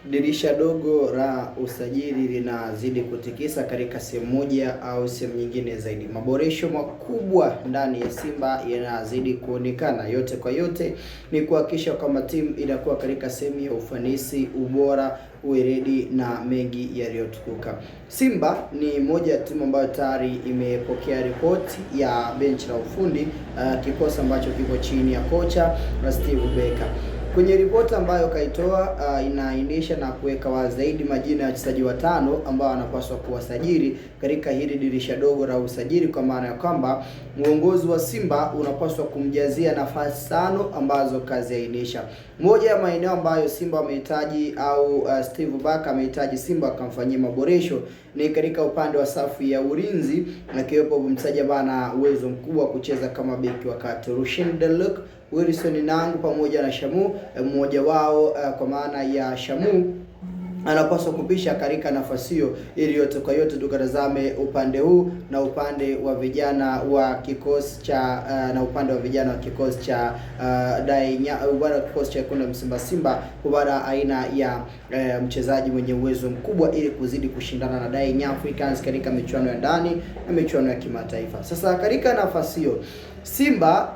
Dirisha dogo la usajili linazidi kutikisa katika sehemu moja au sehemu nyingine zaidi. Maboresho makubwa ndani ya Simba yanazidi kuonekana. Yote kwa yote ni kuhakikisha kwamba timu inakuwa katika sehemu ya ufanisi, ubora, uweledi na mengi yaliyotukuka. Simba ni moja ya timu ambayo tayari imepokea ripoti ya benchi la ufundi, kikosi ambacho kiko chini ya kocha Steve Barker. Kwenye ripoti ambayo kaitoa inaainisha na kuweka wazi zaidi majina ya wachezaji watano ambao wanapaswa kuwasajili katika hili dirisha dogo la usajili, kwa maana ya kwamba uongozi wa Simba unapaswa kumjazia nafasi tano ambazo kazi ainisha. Moja ya maeneo ambayo Simba wamehitaji au Steve Barker amehitaji Simba akamfanyia maboresho ni katika upande wa safu ya ulinzi, na kiwepo mchezaji bana uwezo mkubwa kucheza kama beki wakati Rushin Deluk, Wilson Nangu pamoja na Shamu. Mmoja wao kwa maana ya Shamu anapaswa kupisha katika nafasi hiyo, ili yote kwa yote tukatazame upande huu na upande wa vijana wa kikosi cha na upande wa vijana wa kikosi cha kikosi cha kuna Simba kubara aina ya mchezaji mwenye uwezo mkubwa ili kuzidi kushindana na Young Africans katika michuano ya ndani na michuano ya kimataifa. Sasa katika nafasi hiyo Simba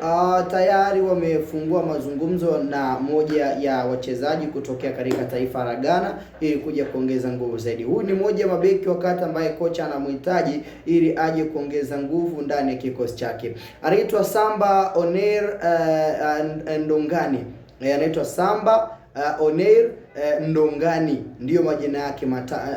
tayari wamefungua mazungumzo na moja ya wachezaji kutokea katika taifa la Ghana ili kuja kuongeza nguvu zaidi. Huyu ni moja mabeki wakati ambaye kocha anamhitaji ili aje kuongeza nguvu ndani ya kikosi chake. Anaitwa Samba Oneir Ndongani. Anaitwa Samba Oneir Ndongani, ndiyo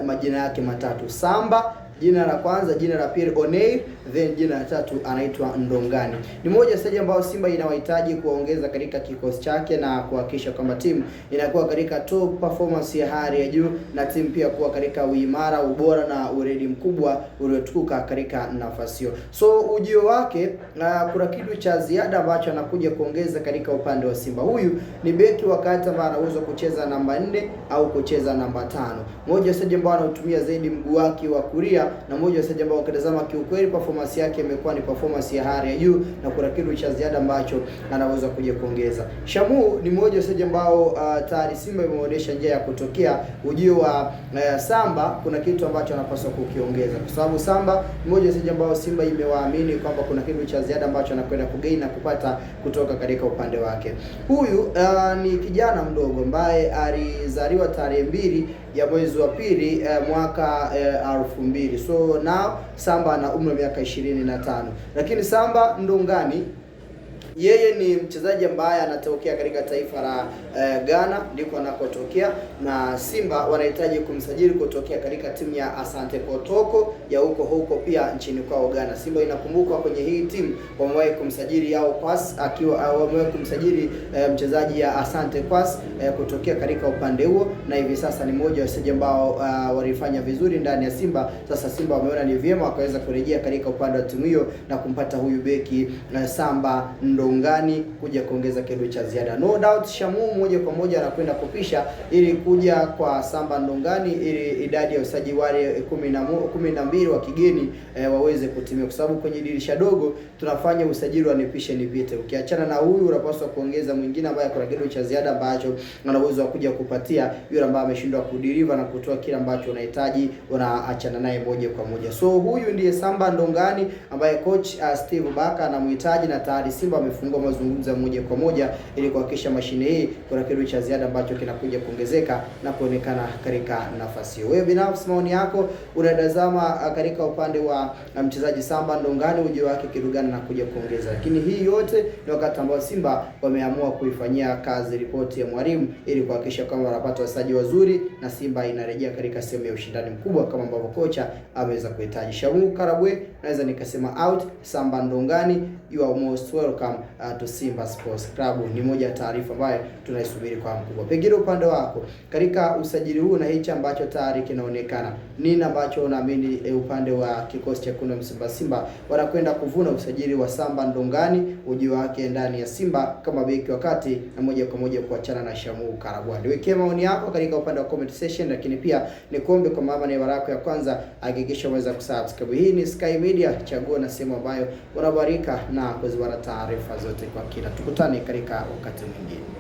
majina yake matatu. Samba jina la kwanza, jina la pili Oneir, then jina la tatu anaitwa Ndongani. Ni moja ya stage ambao Simba inawahitaji kuongeza katika kikosi chake na kuhakikisha kwamba timu inakuwa katika top performance ya hali ya juu, na timu pia kuwa katika uimara, ubora na uredi mkubwa uliotukuka katika nafasi hiyo. So ujio wake kuna kitu cha ziada ambacho anakuja kuongeza katika upande wa Simba. Huyu ni beki wakati ambao anaweza kucheza namba 4 au kucheza namba 5. Moja ya stage ambao anatumia zaidi mguu wake wa kulia, na moja ya stage ambao ukitazama kiukweli performance yake imekuwa ni performance ya hali ya juu, na kuna kitu cha ziada ambacho anaweza kuja kuongeza. Shamu ni moja ya stage ambao tayari Simba imeonyesha njia ya kutokea. Ujio wa Samba kuna kitu ambacho anapaswa kukiongeza, kwa sababu Samba ni moja ya stage ambao Simba imewaamini kwamba kuna kitu cha ziada ambacho anakwenda kugain na kupata kutoka katika upande wake. Huyu ni kijana mdogo ambaye alizaliwa tarehe 2 ya mwezi wa pili mwaka 2000. So now Samba ana umri wa miaka 25. Lakini Samba Ndongani yeye ni mchezaji ambaye anatokea katika taifa la Ghana, ndiko anakotokea, na Simba wanahitaji kumsajili kutokea katika timu ya Asante Kotoko ya huko pia nchini kwao Ghana. Simba inakumbuka kwenye hii timu wamewahi kumsajili Yao Pass, akiwa wamewahi kumsajili mchezaji ya Asante Pass kutokea katika upande huo, na hivi sasa ni mmoja wa wachezaji ambao walifanya vizuri ndani ya Simba. Sasa Simba wameona ni vyema wakaweza kurejea katika upande wa timu hiyo na kumpata huyu beki Samba Ndongani kuja kuongeza kitu cha ziada. No doubt Shamu moja kwa moja anakwenda kupisha ili kuja kwa Samba Ndongani ili idadi ya usajili wale 12 wa kigeni waweze kutimia, kwa sababu kwenye dirisha dogo tunafanya usajili wa nipishe nipite. Ukiachana na huyu unapaswa kuongeza mwingine ambaye kuna kitu cha ziada ambacho ana uwezo wa kuja kupatia yule ambaye ameshindwa kudeliver na kutoa kile ambacho unahitaji, unaachana naye moja kwa moja. So huyu ndiye Samba Ndongani ambaye coach Steve Barker anamhitaji, na tayari Simba wamefungua mazungumzo moja kwa moja ili kuhakikisha mashine hii kuna kitu cha ziada ambacho kinakuja kuongezeka na kuonekana katika nafasi hiyo. Wewe binafsi maoni yako unatazama katika upande wa mchezaji Samba Ndongani, ujio wake kitu gani na kuja kuongeza? Lakini hii yote ni wakati ambao Simba wameamua kuifanyia kazi ripoti ya mwalimu ili kuhakikisha kwamba wanapata wachezaji wazuri na Simba inarejea katika sehemu ya ushindani mkubwa kama ambavyo kocha ameweza kuhitaji. Shamu Karabwe naweza nikasema out. Samba Ndongani, you are most welcome to Simba Sports Club. Ni moja ya taarifa ambayo tunaisubiri kwa mkubwa. Pengine upande wako katika usajili huu na hichi ambacho tayari kinaonekana, nini ambacho unaamini upande wa kikosi cha kuna Simba wanakwenda kuvuna usajili wa Samba Ndongani, ujio wake ndani ya Simba kama beki wakati na moja kwa moja kuachana na Shamu Karabwani? Wekea maoni yako katika upande wa comment section, lakini pia nikuombe kwa mama ni baraka ya kwanza hakikisha umeweza kusubscribe. Hii ni Sky Media, chagua na sehemu ambayo unabarika na kuzipata taarifa zote kwa kina. Tukutane katika wakati mwingine.